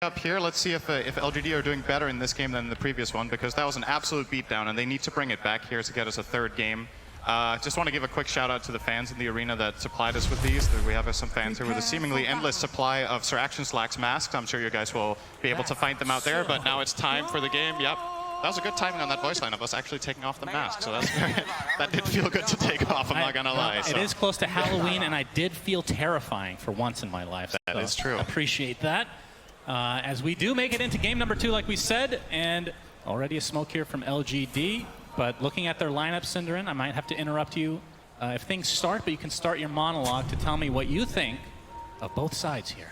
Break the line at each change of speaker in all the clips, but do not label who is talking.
up here. Let's see if LGD are doing better in this game than the previous one, because that was an absolute beatdown, and they need to bring it back here to get us a third game. Just want to give a quick shout out to the fans in the arena that supplied us with these. We have some fans here with a seemingly endless supply of Sir Action Slack's masks. I'm sure you guys will be able to find them out there, but now it's time for the game. Yep. That was a good timing on that voice line of us actually taking off the mask, so that's that did feel good to take off, I'm not gonna lie.
It is close to Halloween, and I did feel terrifying for once in my life.
That is true.
Appreciate that. As we do make it into game number 2, like we said, and already a smoke here from LGD. But looking at their lineup, Cinderin, I might have to interrupt you if things start, but you can start your monologue to tell me what you think of both sides here.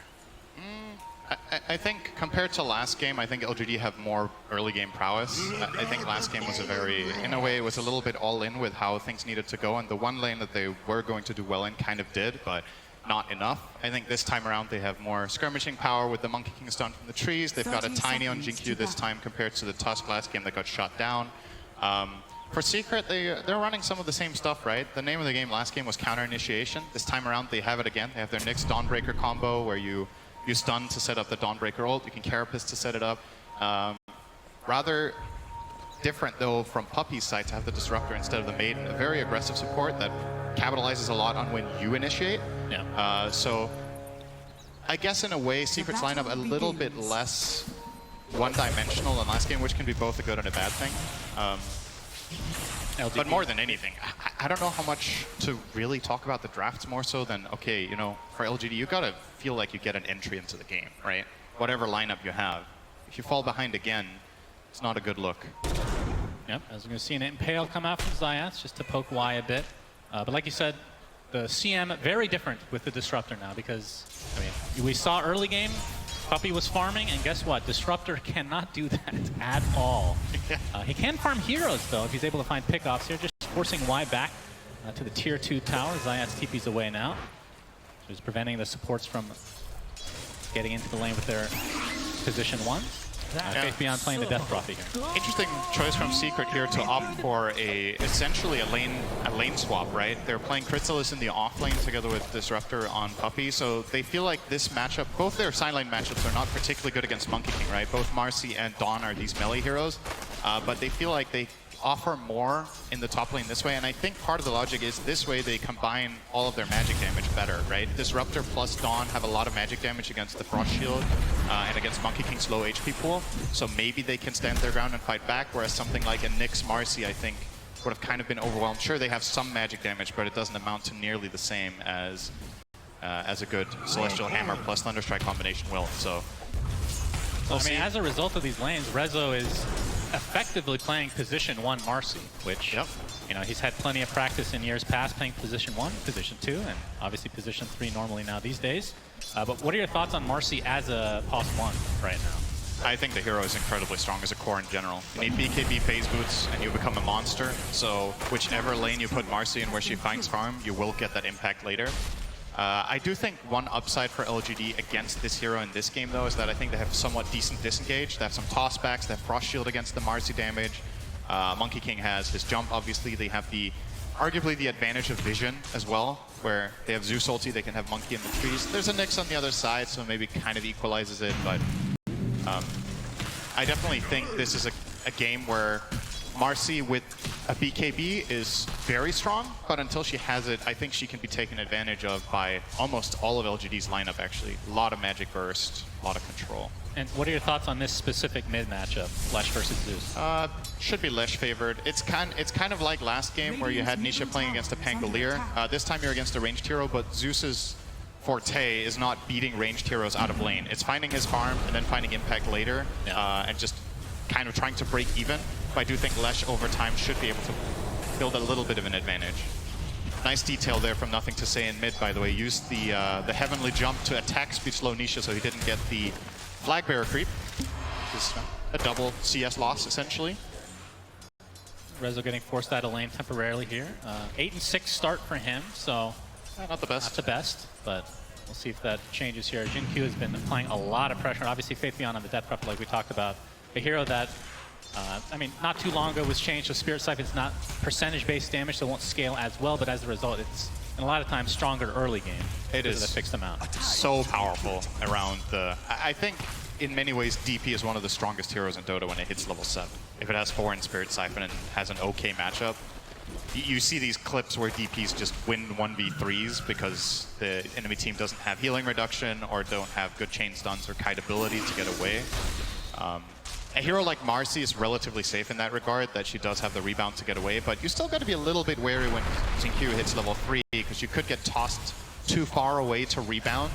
I think compared to last game, I think LGD have more early game prowess. I think last game was in a way, it was a little bit all in with how things needed to go, and the one lane that they were going to do well in kind of did, but not enough. I think this time around they have more skirmishing power with the Monkey King stun from the trees. They've got a tiny on Jinkyu this time compared to the Tusk last game that got shut down. For Secret, they're running some of the same stuff, right? The name of the game last game was Counter Initiation. This time around they have it again. They have their Nyx Dawnbreaker combo where you stun to set up the Dawnbreaker ult. You can Carapace to set it up. Rather different though from Puppy's side to have the Disruptor instead of the Maiden. A very aggressive support that capitalizes a lot on when you initiate.
Yeah.
So I guess in a way Secret's lineup a little bit less one-dimensional than last game, which can be both a good and a bad thing. But more than anything, I don't know how much to really talk about the drafts more so than, okay, you know, for LGD, you gotta feel like you get an entry into the game, right? Whatever lineup you have. If you fall behind again, it's not a good look.
Yep, as we're gonna see an Impale come out from Zayas just to poke Y a bit. But like you said, the CM very different with the Disruptor now, because, I mean, we saw early game, Puppy was farming, and guess what? Disruptor cannot do that at all. He can farm heroes, though, if he's able to find pickoffs here, just forcing Y back to the tier 2 tower. Zayas TP's away now. So he's preventing the supports from getting into the lane with their position 1. Faith Beyond playing the Death Prophet here.
Interesting choice from Secret here to opt for essentially a lane swap, right? They're playing Chrysalis in the off lane together with Disruptor on Puppy, so they feel like this matchup, both their side lane matchups are not particularly good against Monkey King, right? Both Marcy and Dawn are these melee heroes, but they feel like they offer more in the top lane this way, and I think part of the logic is this way they combine all of their magic damage better, right? Disruptor plus Dawn have a lot of magic damage against the Frost Shield and against Monkey King's low HP pool, so maybe they can stand their ground and fight back, whereas something like a Nyx Marcy, I think, would have kind of been overwhelmed. Sure, they have some magic damage, but it doesn't amount to nearly the same as a good Celestial Hammer plus Thunderstrike combination will, so...
I mean, as a result of these lanes, Rezo is effectively playing position 1 Marcy, which, you know, he's had plenty of practice in years past playing position 1, position 2, and obviously position 3 normally now these days. But what are your thoughts on Marcy as a POS 1 right now?
I think the hero is incredibly strong as a core in general. You need BKB phase boots and you become a monster, so whichever lane you put Marcy in where she finds farm, you will get that impact later. I do think one upside for LGD against this hero in this game, though, is that I think they have somewhat decent disengage. They have some tossbacks, they have Frost Shield against the Marcy damage. Monkey King has his jump, obviously. They have arguably the advantage of vision as well, where they have Zeus ulti, they can have Monkey in the trees. There's a Nyx on the other side, so maybe kind of equalizes it, but I definitely think this is a game where Marcy with a BKB is very strong, but until she has it, I think she can be taken advantage of by almost all of LGD's lineup, actually. A lot of magic burst, a lot of control.
And what are your thoughts on this specific mid matchup, Lesh versus Zeus?
Should be Lesh favored. It's kind of like last game where you had Nisha playing against a Pangolier. This time you're against a ranged hero, but Zeus's forte is not beating ranged heroes out of lane. It's finding his farm and then finding impact later, and just kind of trying to break even. But I do think Lesh over time should be able to build a little bit of an advantage. Nice detail there from Nothing to Say in mid, by the way. Used the heavenly jump to attack speed slow Nisha so he didn't get the flag bearer creep. Which is a double CS loss, essentially.
Rezo getting forced out of lane temporarily here. 8-6 start for him, so
not the best.
Not the best, but we'll see if that changes here. Jinkyu has been applying a lot of pressure. Obviously, Faith Beyond on the Death Prophet, like we talked about. A hero that, I mean, not too long ago was changed, so Spirit Siphon's not percentage-based damage, so it won't scale as well, but as a result, it's, and a lot of times, stronger early game.
It is.
That fixed them out.
So powerful around the... I think in many ways, DP is one of the strongest heroes in Dota when it hits level 7. If it has 4 in Spirit Siphon and has an okay matchup, you see these clips where DPs just win 1v3s because the enemy team doesn't have healing reduction or don't have good chain stuns or kite ability to get away. A hero like Marcy is relatively safe in that regard, that she does have the rebound to get away, but you still got to be a little bit wary when Xingqiu hits level 3 because you could get tossed too far away to rebound,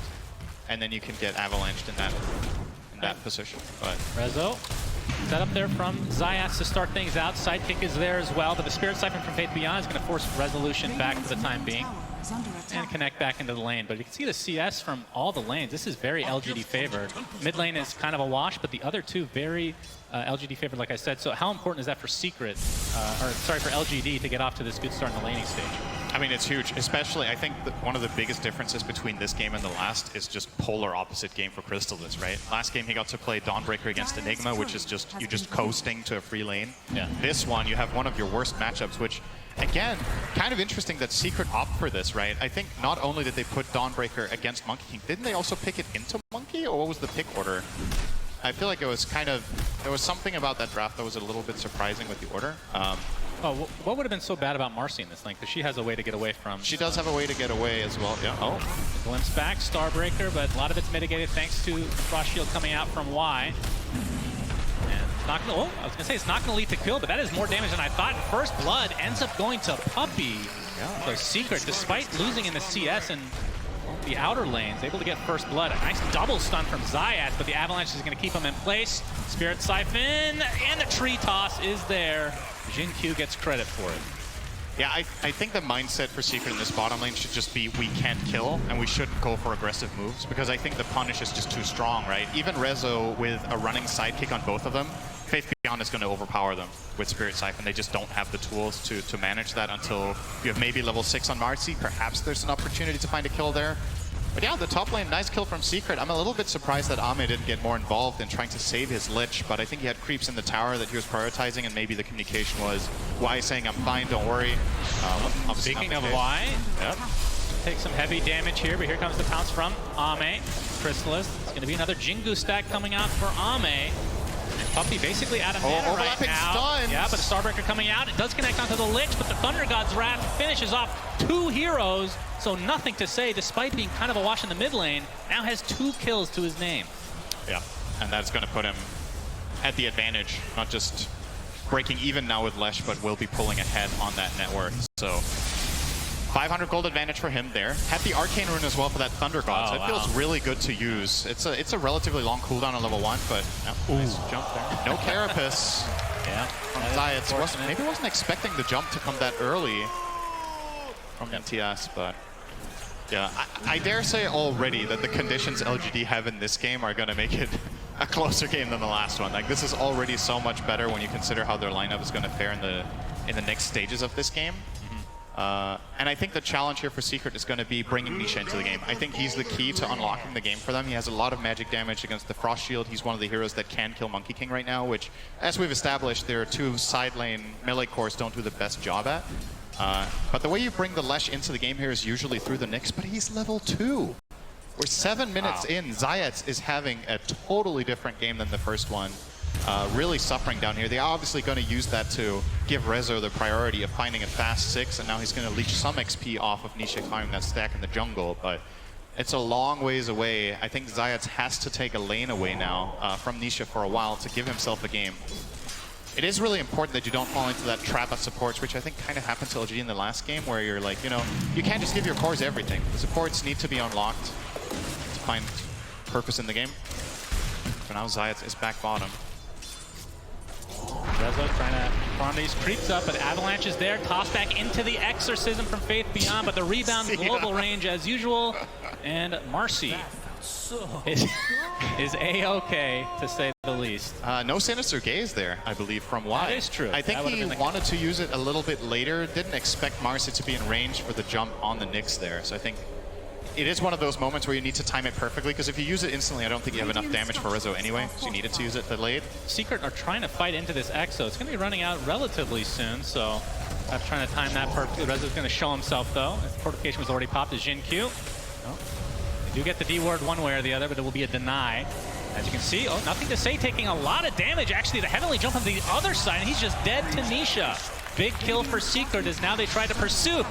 and then you can get avalanched in that position. But
Rezo set up there from Zayas to start things out. Sidekick is there as well, but the Spirit Siphon from Faith Beyond is going to force Resolution back for the time being and connect back into the lane. But you can see the CS from all the lanes. This is very LGD favored. Mid lane is kind of a wash, but the other two very LGD favored, like I said. So how important is that for Secret, for LGD to get off to this good start in the laning stage?
I mean, it's huge, especially I think that one of the biggest differences between this game and the last is just polar opposite game for Crystallis, right? Last game he got to play Dawnbreaker against Enigma, which is just, you're just coasting to a free lane.
Yeah.
This one, you have one of your worst matchups, which, again, kind of interesting that Secret opt for this, right? I think not only did they put Dawnbreaker against Monkey King, didn't they also pick it into Monkey, or what was the pick order? I feel like it was kind of, there was something about that draft that was a little bit surprising with the order.
What would have been so bad about Marcy in this lane? Because she has a way to get away from...
She does have a way to get away as well, yeah. Oh.
Glimpse back, Starbreaker, but a lot of it's mitigated thanks to Frost Shield coming out from Y. And it's not gonna, I was going to say it's not going to lead to kill, but that is more damage than I thought. First Blood ends up going to Puppey. Yeah. So Secret, despite losing in the CS and the outer lanes, able to get First Blood. A nice double stun from Zayas, but the Avalanche is going to keep him in place. Spirit Siphon, and the tree toss is there. Xingqiu gets credit for it.
Yeah, I think the mindset for Secret in this bottom lane should just be we can't kill and we shouldn't go for aggressive moves, because I think the punish is just too strong, right? Even Rezo with a running sidekick on both of them, Faith Beyond is going to overpower them with Spirit Siphon. They just don't have the tools to manage that until you have maybe level 6 on Marcy. Perhaps there's an opportunity to find a kill there. But yeah, the top lane, nice kill from Secret. I'm a little bit surprised that Ame didn't get more involved in trying to save his Lich, but I think he had creeps in the tower that he was prioritizing, and maybe the communication was Y saying, I'm fine, don't worry.
Speaking of Y,
yep.
Take some heavy damage here, but here comes the pounce from Ame. Crystallis, it's going to be another Jingu stack coming out for Ame. Puppey basically out of mana right now.
Stuns.
Yeah, but a Starbreaker coming out. It does connect onto the Lich, but the Thunder God's Wrath finishes off 2 heroes. So nothing to say, despite being kind of a wash in the mid lane, now has 2 kills to his name.
Yeah, and that's going to put him at the advantage, not just breaking even now with Lesh, but will be pulling ahead on that net worth. So 500 gold advantage for him there. Had the Arcane Rune as well for that Thunder God, so it feels really good to use. It's a relatively long cooldown on level 1, but nice jump there. No Carapace.
Yeah,
from Zayas. Maybe wasn't expecting the jump to come that early from MTS, but yeah, I dare say already that the conditions LGD have in this game are going to make it a closer game than the last one. Like, this is already so much better when you consider how their lineup is going to fare in the next stages of this game. And I think the challenge here for Secret is going to be bringing Nisha into the game. I think he's the key to unlocking the game for them. He has a lot of magic damage against the Frost Shield. He's one of the heroes that can kill Monkey King right now, which, as we've established, their 2 side lane melee cores don't do the best job at. But the way you bring the Lesh into the game here is usually through the Nyx, but he's level 2. We're 7 minutes in. Zayas is having a totally different game than the first one. Really suffering down here. They're obviously going to use that to give Rezo the priority of finding a fast 6, and now he's going to leech some XP off of Nisha climbing that stack in the jungle, but it's a long ways away. I think Zayas has to take a lane away now from Nisha for a while to give himself a game. It is really important that you don't fall into that trap of supports, which I think kind of happened to LGD in the last game, where you're like, you know, you can't just give your cores everything. The supports need to be unlocked to find purpose in the game. For now, Zayas is back bottom.
Rezo trying to farm these creeps up, but Avalanche is there. Toss back into the Exorcism from Faith Beyond, but the rebound global range as usual. And Marcy is A-okay, to say the least.
No Sinister Gaze there, I believe, from Y.
That is true.
I think he wanted to use it a little bit later. Didn't expect Marcy to be in range for the jump on the Nyx there. So I think it is one of those moments where you need to time it perfectly, because if you use it instantly, I don't think you have enough damage for Rezo anyway, so you needed to use it delayed.
Secret are trying to fight into this Exo. It's going to be running out relatively soon, so I'm trying to time that perfectly. Rezo's going to show himself, though. His fortification was already popped as Xingqiu. Oh. They do get the D word one way or the other, but it will be a deny As you can see, oh, nothing to say, taking a lot of damage. Actually, the heavenly jump on the other side, and he's just dead to Nisha. Big kill for Secret as now they try to pursue.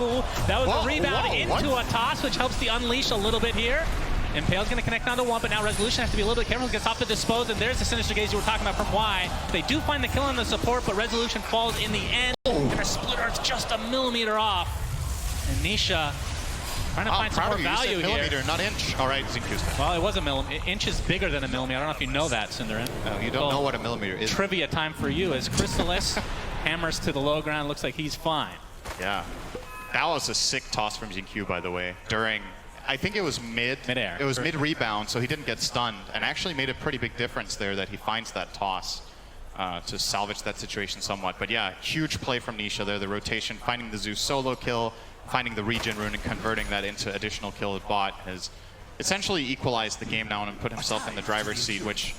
That was a rebound into a toss, which helps the unleash a little bit here. Impale's going to connect onto one, but now Resolution has to be a little bit careful. Gets off the dispose, and there's the Sinister Gaze you were talking about from Y. They do find the kill on the support, but Resolution falls in the end. And a split art's just a millimeter off. And Nisha trying to find some more value here.
Millimeter, not inch. All right, Zinku's dead.
Well, it was a millimeter. Inch is bigger than a millimeter. I don't know if you know that, Cinderin.
No, you don't know what a millimeter is.
Trivia time for you as Chrysalis hammers to the low ground. Looks like he's fine.
Yeah. That was a sick toss from Zinku, by the way, during... I think it was mid-air. It was mid-rebound, so he didn't get stunned, and actually made a pretty big difference there that he finds that toss to salvage that situation somewhat. But yeah, huge play from Nisha there, the rotation, finding the Zeus solo kill, finding the regen rune and converting that into additional kill with bot has essentially equalized the game now and put himself in the driver's seat, which,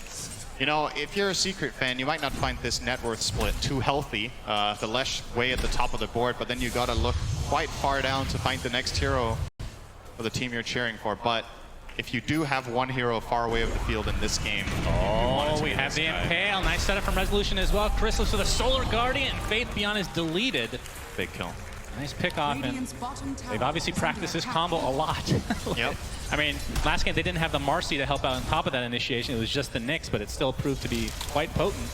you know, if you're a Secret fan, you might not find this net worth split too healthy. The Lesh way at the top of the board, but then you gotta look quite far down to find the next hero for the team you're cheering for. But if you do have one hero far away of the field in this game,
we have the Impale. Nice setup from Resolution as well. Chrysalis with a Solar Guardian. Faith Beyond is deleted.
Big kill.
Nice pick off, and they've obviously practiced this combo a lot.
Yep.
I mean, last game they didn't have the Marcy to help out on top of that initiation. It was just the Nyx, but it still proved to be quite potent.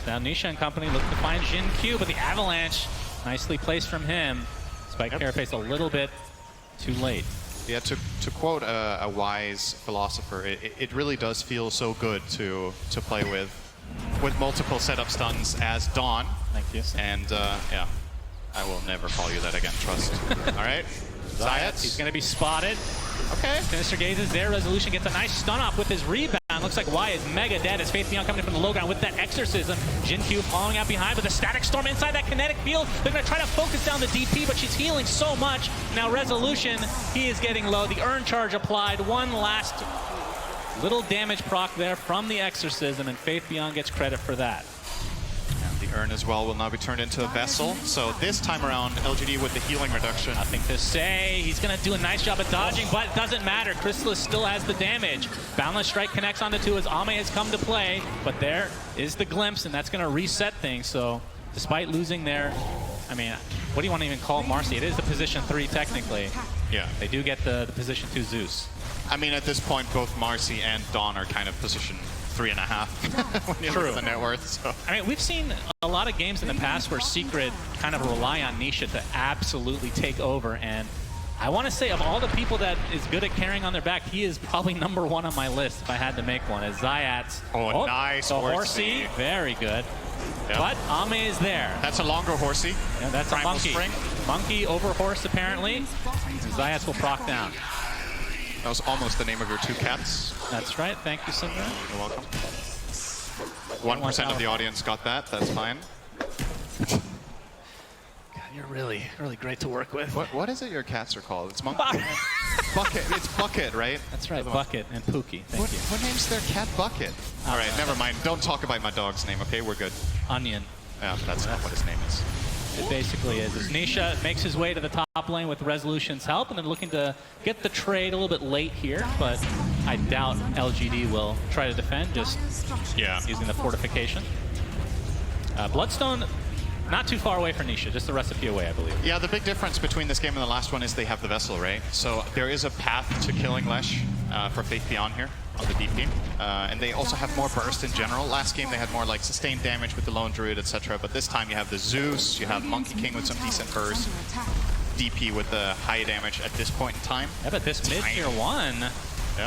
Now Nisha and company look to find Jin Q, but the Avalanche nicely placed from him. Spike Carapace a little bit too late.
Yeah, to quote a wise philosopher, it really does feel so good to play with multiple setup stuns as Dawn.
Thank you.
And yeah, I will never call you that again, trust. All right, Zayats.
He's going to be spotted.
Okay.
Sinister Gaze is there. Resolution gets a nice stun off with his rebound. Looks like Y is mega dead as Faith Beyond coming in from the low ground with that exorcism. Jin Q following out behind with a static storm inside that kinetic field. They're going to try to focus down the DP, but she's healing so much. Now Resolution, he is getting low. The Urn Charge applied. One last little damage proc there from the exorcism, and Faith Beyond gets credit for that.
The Urn as well will now be turned into a vessel. So this time around, LGD with the healing reduction.
Nothing to say. He's going to do a nice job of dodging, but it doesn't matter. Chrysalis still has the damage. Boundless Strike connects onto two as Ame has come to play, but there is the glimpse, and that's going to reset things. So despite losing there, I mean, what do you want to even call Marcy? It is the position 3 technically.
Yeah.
They do get the position 2 Zeus.
I mean, at this point, both Marcy and Dawn are kind of position 3.5 when you look at the net worth. So.
I mean, we've seen a lot of games in the past where Secret kind of rely on Nisha to absolutely take over, and I want to say of all the people that is good at carrying on their back, he is probably #1 on my list if I had to make one. As Zayats,
nice
horsey, very good. Yep. But Ame is there.
That's a longer horsey.
Yeah, that's a monkey. Spring. Monkey over horse apparently. And Zayats will proc down.
That was almost the name of your 2 cats.
That's right. Thank you, Cinder.
You're welcome. 1% of the audience got that. That's fine.
God, you're really great to work with.
What is it your cats are called? It's Monkey. Bucket. It's Bucket, right?
That's right. Bucket and Pookie. Thank you.
What name's their cat? Bucket. All right, never mind. Don't talk about my dog's name, okay? We're good.
Onion.
Yeah, that's not what his name is.
It basically is. As Nisha makes his way to the top lane with Resolution's help, and then looking to get the trade a little bit late here, but I doubt LGD will try to defend, just using the fortification. Bloodstone, not too far away for Nisha, just the recipe away, I believe.
Yeah, the big difference between this game and the last one is they have the Vessel, right? So there is a path to killing Lesh for Faith Beyond here on the DP. And they also have more burst in general. Last game they had more like sustained damage with the Lone Druid, etc. But this time you have the Zeus, you have Monkey King with some decent burst, DP with the high damage at this point in time.
Yeah, but this mid-tier 1,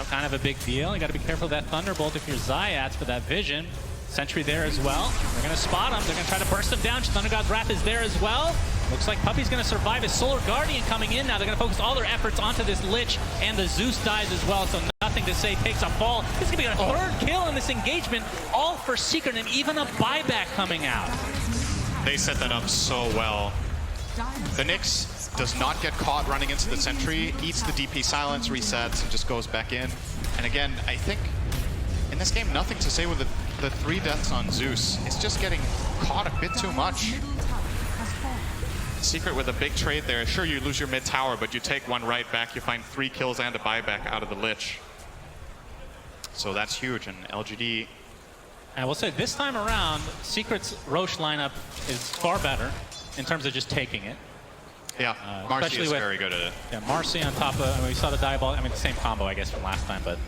kind of a big deal. You got to be careful of that Thunderbolt if you're Zayats for that vision. Sentry there as well. They're going to spot him. They're going to try to burst him down. Thunder God's Wrath is there as well. Looks like Puppy's going to survive. His Solar Guardian coming in now. They're going to focus all their efforts onto this Lich, and the Zeus dies as well, so nothing to say. Takes a fall. This is going to be a third kill in this engagement, all for Secret, and even a buyback coming out.
They set that up so well. The Nyx does not get caught running into the Sentry, eats the DP silence, resets, and just goes back in. And again, I think in this game, nothing to say with the 3 deaths on Zeus. It's just getting caught a bit too much. Secret with a big trade there. Sure, you lose your mid tower, but you take 1 right back. You find 3 kills and a buyback out of the Lich. So that's huge, and LGD...
And I will say, this time around, Secret's Roche lineup is far better in terms of just taking it.
Yeah, Marcy is very good at it.
Yeah, Marcy on top of, I mean, we saw the diabolic, I mean, the same combo, I guess, from last time, but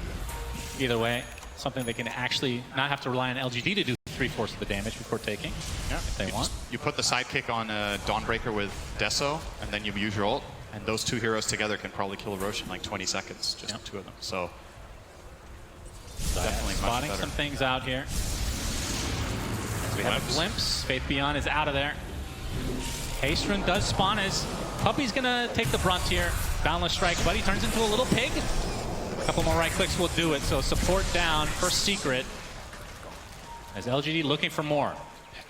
either way, something they can actually not have to rely on LGD to do 3/4 of the damage before taking, if they want.
You put the sidekick on Dawnbreaker with Deso, and then you use your ult, and those two heroes together can probably kill Roche in like 20 seconds, just the two of them. So, definitely
spotting
much better.
some things out here. We have a glimpse. Faith Beyond is out of there. Haste Rune does spawn as Puppey's gonna take the brunt here. Boundless Strike, but he turns into a little pig. A couple more right clicks will do it, so support down for Secret. As LGD looking for more.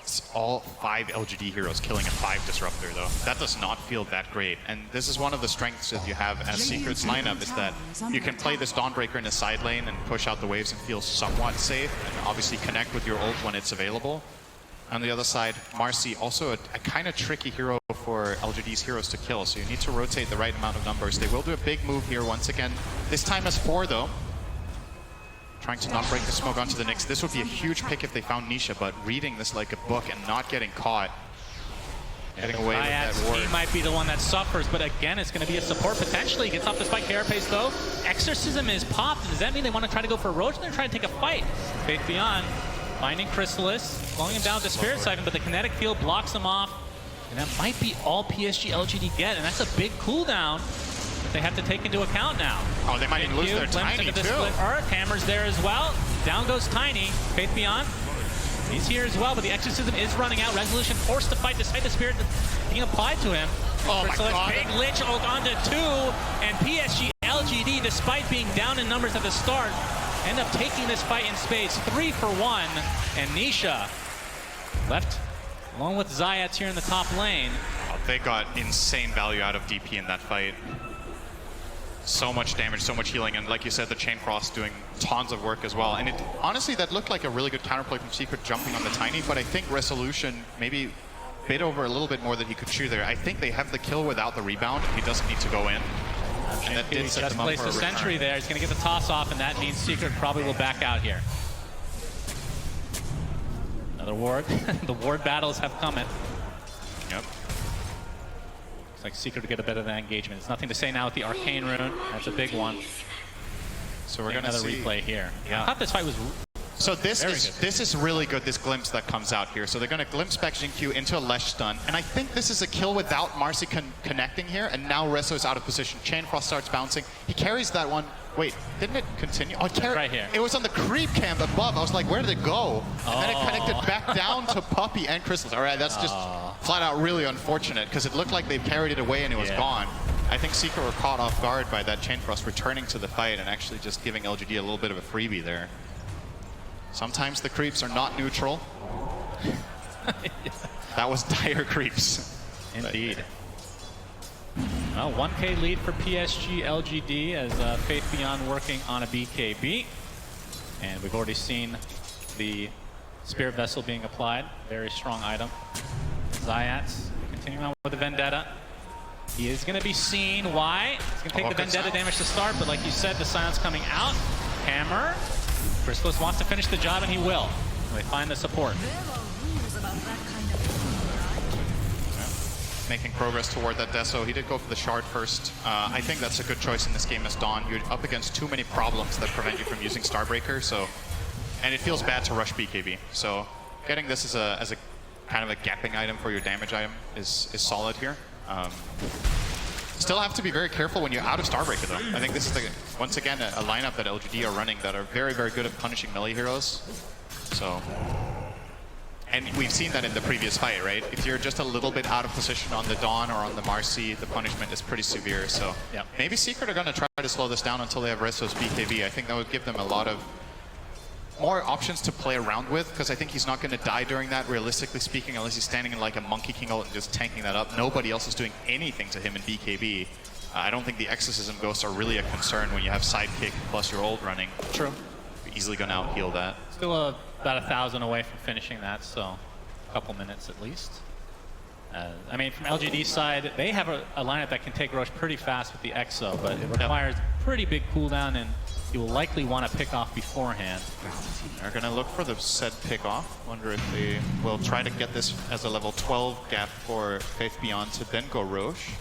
It's all 5 LGD heroes killing a 5 Disruptor, though. That does not feel that great. And this is one of the strengths that you have as Secret's lineup, is that you can play this Dawnbreaker in the side lane and push out the waves and feel somewhat safe, and obviously connect with your ult when it's available. On the other side, Marcy, also a kind of tricky hero for LGD's heroes to kill, so you need to rotate the right amount of numbers. They will do a big move here once again. This time as 4, though. Trying to not break the smoke onto the Nyx. This would be a huge pick if they found Nisha, but reading this like a book and not getting caught. Getting away with that ward.
He might be the one that suffers, but again, it's going to be a support potentially. Gets off the spike carapace though. Exorcism is popped. Does that mean they want to try to go for Roach? They're trying to take a fight. Faith Beyond finding Chrysalis, slowing him down to Spirit Siphon, but the kinetic field blocks him off. And that might be all PSG.LGD get, and that's a big cooldown that they have to take into account now.
Oh, they might even lose their Tiny too.
Split Earth, Hammer's there as well. Down goes Tiny. Faith Beyond, he's here as well, but the Exorcism is running out. Resolution forced to fight despite the Spirit being applied to him.
Oh my God.
Big Lich onto 2, and PSG.LGD, despite being down in numbers at the start, end up taking this fight in space. 3 for 1, and Nisha left along with Zayats here in the top lane.
Oh, they got insane value out of DP in that fight. So much damage, so much healing, and like you said, the Chain Frost doing tons of work as well. And it honestly, that looked like a really good counterplay from Secret jumping on the Tiny, but I think Resolution maybe bit over a little bit more than he could chew there. I think they have the kill without the rebound. He doesn't need to go in. And that did set
just
them up
placed
for
a
a
sentry there. He's going to get the toss off, and that means Secret probably will back out here. Another ward. The ward battles have come in.
Yep.
Looks like Secret to get a bit of that engagement. There's nothing to say now with the Arcane Rune. That's a big one.
So we're going to
another
see
replay here.
Yeah.
I thought this fight was
So this is really good, this glimpse that comes out here. So they're going to glimpse back Jin-Q into a Lesh stun. And I think this is a kill without Marcy connecting here. And now Resso is out of position. Chain Frost starts bouncing. He carries that one. Wait, didn't it continue? Oh,
right here.
It was on the creep cam above. I was like, where did it go? And then it connected back down to Puppey and Chrysalis. All right, that's just flat out really unfortunate, because it looked like they carried it away and it was gone. I think Secret were caught off guard by that Chain Frost returning to the fight and actually just giving LGD a little bit of a freebie there. Sometimes the creeps are not neutral. That was dire creeps.
Indeed. Well, 1K lead for PSG.LGD as Faith Beyond working on a BKB. And we've already seen the Spirit Vessel being applied. Very strong item. Zayats continuing on with the Vendetta. He is going to be seen. Why? He's going to take the Vendetta damage to start, but like you said, the silence coming out. Hammer. Chrysalis wants to finish the job, and he will. They find the support.
Making progress toward that Deso. He did go for the shard first. I think that's a good choice in this game as Dawn. You're up against too many problems that prevent you from using Starbreaker, so... And it feels bad to rush BKB. So getting this as a kind of a gapping item for your damage item is solid here. Still have to be very careful when you're out of Starbreaker, though. I think this is, once again, a lineup that LGD are running that are very, very good at punishing melee heroes. So... And we've seen that in the previous fight, right? If you're just a little bit out of position on the Dawn or on the Marcy, the punishment is pretty severe. So maybe Secret are going to try to slow this down until they have Resso's BKB. I think that would give them a lot of more options to play around with, because I think he's not going to die during that, realistically speaking, unless he's standing in like a Monkey King ult and just tanking that up. Nobody else is doing anything to him in BKB. I don't think the Exorcism Ghosts are really a concern when you have Sidekick plus your ult running. True. You're easily going to out-heal that.
Still about 1,000 away from finishing that, so a couple minutes at least. I mean, from LGD's side, they have a lineup that can take Roche pretty fast with the Exo, but it requires pretty big cooldown and he will likely want to pick off beforehand.
They're going to look for the set pick off. Wonder if they will try to get this as a level 12 gap for Faith Beyond to then go Roche.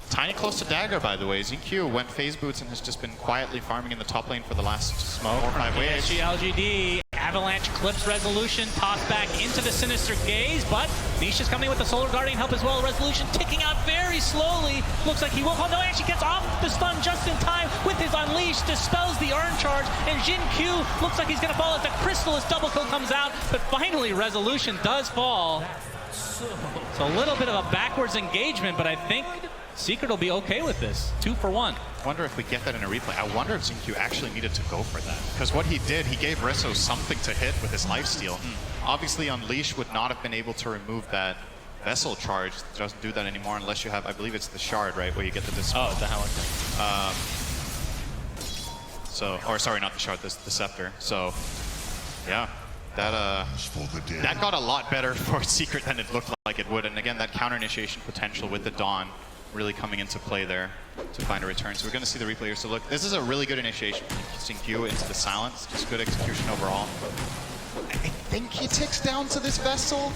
Tiny close to Dagger, by the way. ZQ went phase boots and has just been quietly farming in the top lane for the last 4 or 5 waves.
PSG.LGD, Avalanche clips Resolution, tossed back into the Sinister Gaze, but Nisha's coming with the Solar Guardian help as well. Resolution ticking out very slowly. Looks like he will. No, actually gets off the stun just in time with his Unleash, dispels the Urn Charge, and Jin Q looks like he's going to fall as the Crystallis double kill comes out, but finally Resolution does fall. So a little bit of a backwards engagement, but I think Secret will be okay with this. 2 for 1.
I wonder if we get that in a replay. I wonder if ZQ actually needed to go for that. Because what he did, he gave Resso something to hit with his lifesteal. Obviously, Unleash would not have been able to remove that Vessel charge. It doesn't do that anymore unless you have, I believe it's the Shard, right? Where you get the Dispel.
Oh, the Helic.
Or sorry, not the Shard, the Scepter. So, yeah. That got a lot better for Secret than it looked like it would. And again, that counter initiation potential with the Dawn really coming into play there to find a return. So we're going to see the replay here. So look, this is a really good initiation from ZQ into the Silence. Just good execution overall. I think he ticks down to this Vessel,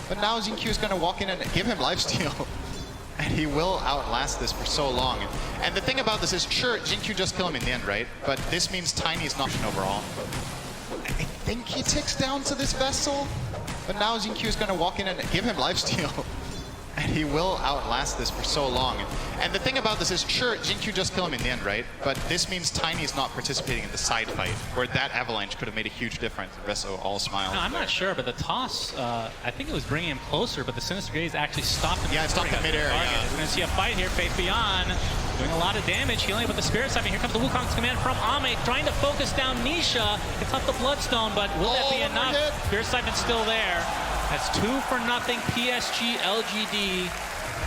but now ZQ is going to walk in and give him lifesteal. And he will outlast this for so long. And the thing about this is, sure, ZQ just kill him in the end, right? But this means Tiny is not overall. I think he ticks down to this Vessel, but now ZQ is going to walk in and give him lifesteal. And he will outlast this for so long. And the thing about this is, sure, ZQ just kill him in the end, right? But this means Tiny is not participating in the side fight, where that Avalanche could have made a huge difference. And Resso all smiles.
No, I'm not sure, but the toss, I think it was bringing him closer, but the Sinister Gaze actually stopped him.
Yeah, it stopped him midair, yeah.
We're going to see a fight here. Faith Beyond doing a lot of damage, healing with the Spirit Siphon. Here comes the Wukong's command from Ame, trying to focus down Nisha. It's up the Bloodstone, but will that be enough? Spirit Siphon's still there. That's 2 for nothing. PSG.LGD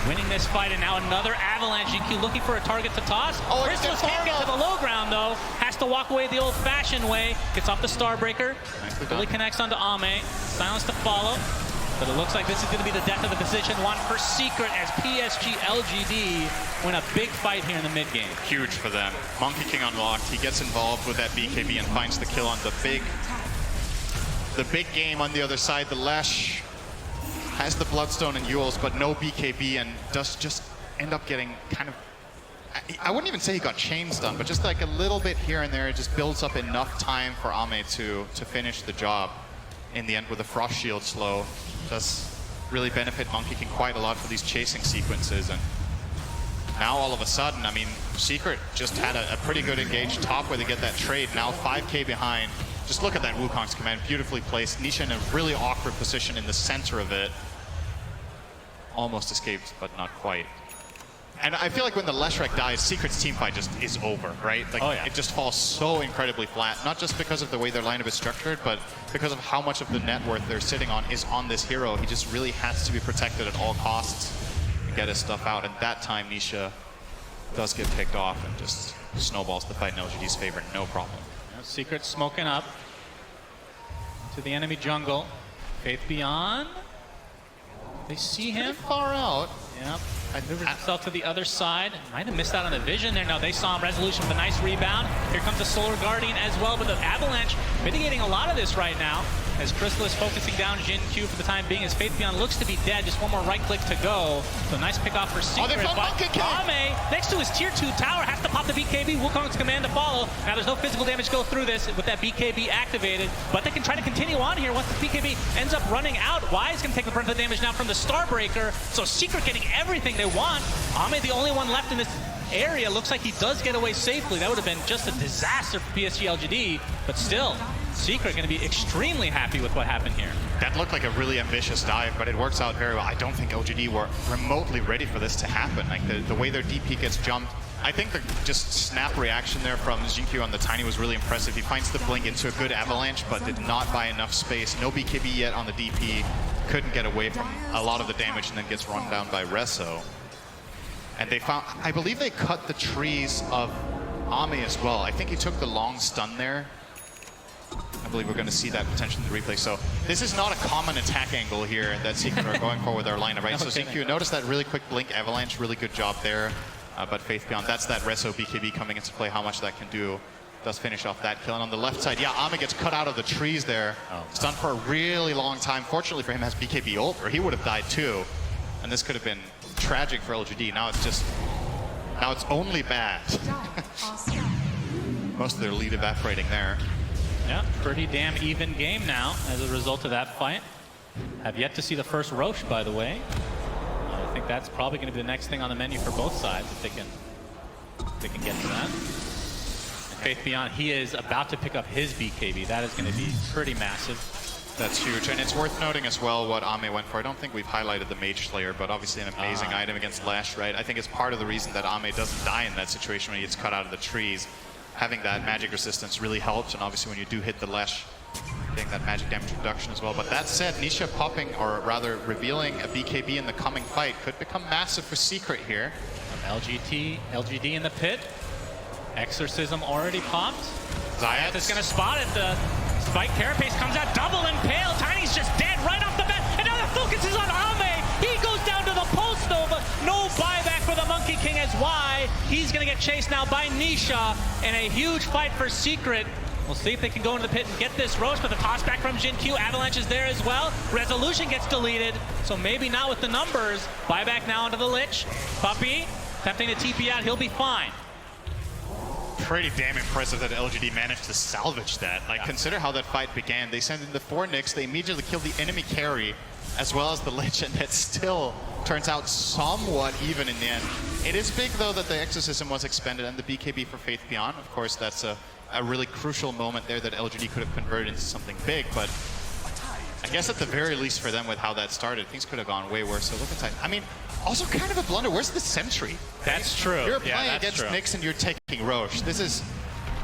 winning this fight, and now another Avalanche. GQ looking for a target to toss. Crystallis can't get to the low ground, though. Has to walk away the old-fashioned way. Gets off the Starbreaker. Really connects onto Ame. Silence to follow. But it looks like this is going to be the death of the position one for Secret as PSG.LGD win a big fight here in the mid-game.
Huge for them. Monkey King unlocked. He gets involved with that BKB and finds the kill on the big game on the other side. The Lash has the Bloodstone and Yules, but no BKB, and does just end up getting kind of, I wouldn't even say he got chains done, but just like a little bit here and there. It just builds up enough time for Ame to finish the job in the end with a Frost Shield slow. Does really benefit Monkey King quite a lot for these chasing sequences. And now all of a sudden, I mean, Secret just had a pretty good engaged top where they get that trade. Now 5k behind. Just look at that Wukong's command, beautifully placed. Nisha in a really awkward position in the center of it. Almost escaped, but not quite. And I feel like when the Leshrac dies, Secret's teamfight just is over, right? Like, It just falls so incredibly flat, not just because of the way their lineup is structured, but because of how much of the net worth they're sitting on is on this hero. He just really has to be protected at all costs and get his stuff out. And that time, Nisha does get picked off and just snowballs the fight in LGD's favor, no problem.
Secret smoking up to the enemy jungle. Faith Beyond. They see him.
Far out.
Yep. Maneuvered himself to the other side. Might have missed out on the vision there. No, they saw him. Resolution with a nice rebound. Here comes the Solar Guardian as well, but the Avalanche mitigating a lot of this right now. As Crystallis focusing down Jin Q for the time being, as Faith Beyond looks to be dead. Just one more right click to go. So nice pick off for Secret. Ame, next to his tier 2 tower, has to pop the BKB. Wukong's command to follow. Now there's no physical damage go through this with that BKB activated, but they can try to continue on here once the BKB ends up running out. Wise can take the brunt of the damage now from the Starbreaker. So Secret getting everything they want. Ame the only one left in this area. Looks like he does get away safely. That would have been just a disaster for PSG.LGD, but still, Secret going to be extremely happy with what happened here.
That looked like a really ambitious dive, but it works out very well. I don't think LGD were remotely ready for this to happen. Like the way their DP gets jumped. I think the just snap reaction there from ZQ on the Tiny was really impressive. He finds the blink into a good Avalanche, but did not buy enough space. No BKB yet on the DP. Couldn't get away from a lot of the damage and then gets run down by Resso. And they found, I believe they cut the trees of Ame as well. I think he took the long stun there. I believe we're going to see that potentially in the replay. So this is not a common attack angle here that Secret are going for with their lineup, right? So ZQ, notice that really quick blink Avalanche, really good job there. But Faith Beyond, that's that Resso BKB coming into play, how much that can do. does finish off that kill. And on the left side, yeah, Ame gets cut out of the trees there. Stunned for a really long time. Fortunately for him, has BKB ult, or he would have died too. And this could have been tragic for LGD. Now it's only bad. Most of their lead evaporating there.
Yeah, pretty damn even game now as a result of that fight. Have yet to see the first Roche, by the way. I think that's probably going to be the next thing on the menu for both sides if they can get to that. And Faith Beyond, he is about to pick up his BKB. That is going to be pretty massive.
That's huge, and it's worth noting as well what Ame went for. I don't think we've highlighted the Mage Slayer, but obviously an amazing item against Lash, right? I think it's part of the reason that Ame doesn't die in that situation when he gets cut out of the trees. Having that magic resistance really helps, and obviously when you do hit the Lash, getting that magic damage reduction as well. But that said, Nisha popping, or rather revealing a BKB in the coming fight could become massive for Secret here.
LGD in the pit. Exorcism already popped.
Zayat
is going to spot it. The Spike Carapace comes out, double impale. Tiny's just dead right off the bat. And now the focus is on Ame. He goes down to the post though, but no buyback for the Monkey King as Y. He's going to get chased now by Nisha. And a huge fight for Secret. We'll see if they can go into the pit and get this Roche, but the toss back from Jin Q. Avalanche is there as well. Resolution gets deleted, so maybe not with the numbers. Buyback now onto the Lich. Puppey attempting to TP out. He'll be fine.
Pretty damn impressive that LGD managed to salvage that. Like, consider how that fight began. They sent in the 4 Nyx, they immediately killed the enemy carry, as well as the Lich, and it still turns out somewhat even in the end. It is big, though, that the Exorcism was expended, and the BKB for Faith Beyond. Of course, that's a really crucial moment there that LGD could have converted into something big, but I guess at the very least for them with how that started, things could have gone way worse. So look inside. I mean, also kind of a blunder. Where's the sentry?
That's true.
You're playing against Nyx and you're taking Roche. This is,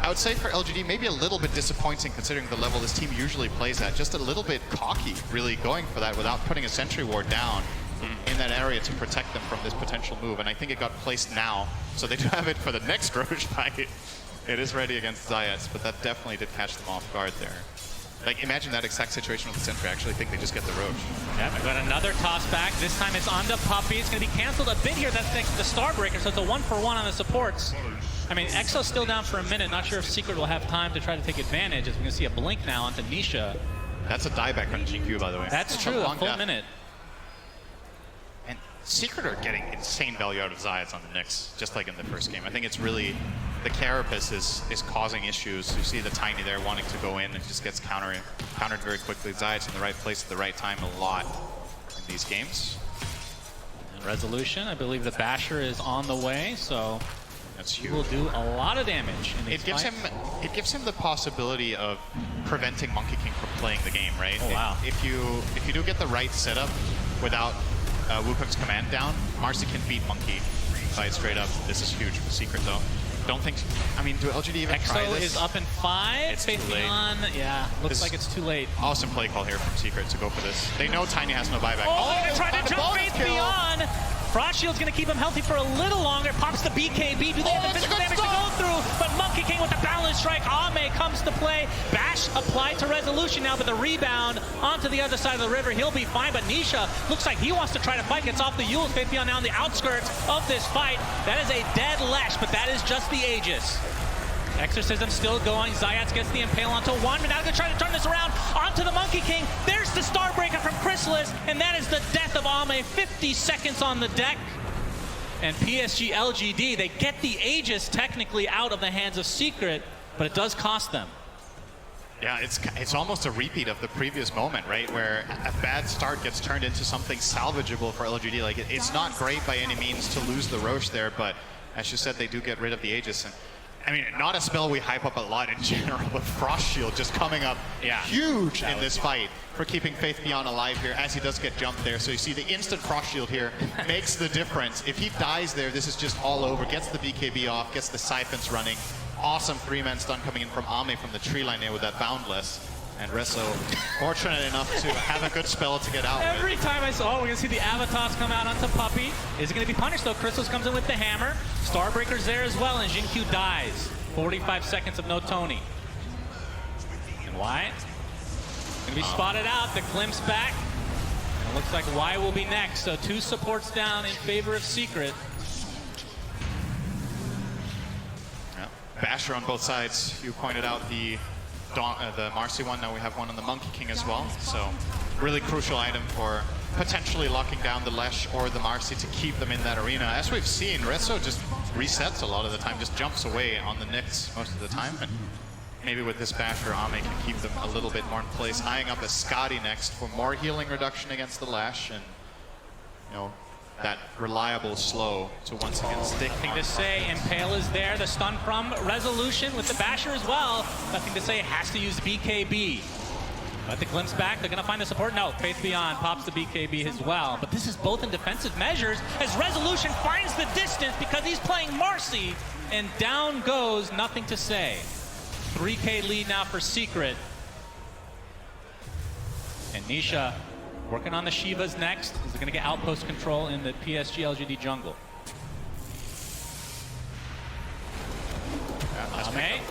I would say for LGD, maybe a little bit disappointing considering the level this team usually plays at. Just a little bit cocky, really going for that without putting a sentry ward down in that area to protect them from this potential move. And I think it got placed now, so they do have it for the next Roche fight. It is ready against Zayats, but that definitely did catch them off guard there. Like, imagine that exact situation with the Sentry. I actually think they just get the Roche.
Yeah, we got another toss back. This time it's onto Puppey. It's going to be canceled a bit here. That's the Starbreaker, so it's a 1-for-1 on the supports. I mean, Exo's still down for a minute. Not sure if Secret will have time to try to take advantage, as we're going to see a blink now onto Nisha.
That's a dieback from GQ, by the way.
That's true, a full minute.
And Secret are getting insane value out of Zayats on the Nyx, just like in the first game. I think it's really, the Carapace is causing issues. You see the Tiny there wanting to go in, and it just gets countered very quickly. Zayats in the right place at the right time a lot in these games.
And Resolution, I believe the Basher is on the way, so
that's huge.
He will do a lot of damage in these fights.
It gives him the possibility of preventing Monkey King from playing the game, right?
Oh, wow.
If you do get the right setup without Wukong's command down, Marcy can beat Monkey fight straight up. This is huge for Secret though. Don't think, I mean, do LGD even try this?
Exo is up in 5.
It's too late.
Yeah, looks like it's too late.
Awesome play call here from Secret to go for this. They know Tiny has no buyback.
Oh, they're going to try to jump Faith Beyond. Frost Shield's going to keep him healthy for a little longer. Pops the BKB. Do they have the physical damage to go through? But Monkey King with the balance strike. Ame comes to play. Bash applied to Resolution now, but the rebound onto the other side of the river. He'll be fine, but Nisha looks like he wants to try to fight. Gets off the Yules. Faith Beyond now on the outskirts of this fight. That is a dead Lash, but that is just the Aegis. Exorcism still going. Zayats gets the impale onto one, but now going to try to turn this around onto the Monkey King. There's the Starbreaker from Chrysalis, and that is the death of Ame. 50 seconds on the deck. And PSG.LGD, they get the Aegis technically out of the hands of Secret, but it does cost them.
Yeah, it's almost a repeat of the previous moment, right? Where a bad start gets turned into something salvageable for LGD. Like, it's not great by any means to lose the Roche there, but as you said, they do get rid of the Aegis. And I mean, not a spell we hype up a lot in general, but Frost Shield just coming up huge in this fight for keeping Faith Beyond alive here, as he does get jumped there. So you see the instant Frost Shield here makes the difference. If he dies there, this is just all over. Gets the BKB off, gets the Siphons running. Awesome 3-man stun coming in from Ame from the tree line there with that Boundless. And Resso fortunate enough to have a good spell to get out
Every time I saw, we're going to see the Avatars come out onto Puppey. Is it going to be punished though? Crystals comes in with the hammer. Starbreaker's there as well, and Jin Q dies. 45 seconds of no Tony. And Y going to be spotted out. The glimpse back. And it looks like Y will be next. So 2 supports down in favor of Secret.
Basher on both sides. You pointed out the Marcy one, now we have one on the Monkey King as well. So really crucial item for potentially locking down the Lesh or the Marcy to keep them in that arena. As we've seen, Rezo just resets a lot of the time, just jumps away on the Nyx most of the time. And maybe with this Basher, Ame can keep them a little bit more in place, eyeing up a Scotty next for more healing reduction against the Lash, and you know, that reliable slow to once again stick.
Nothing to say, Impale is there, the stun from Resolution with the Basher as well. Nothing to say, has to use BKB. Let the glimpse back, they're gonna find the support. No, Faith Beyond pops the BKB as well. But this is both in defensive measures as Resolution finds the distance because he's playing Marcy, and down goes Nothing to Say. 3K lead now for Secret. And Nisha working on the Shivas next. Is going to get outpost control in the PSG.LGD jungle. Ame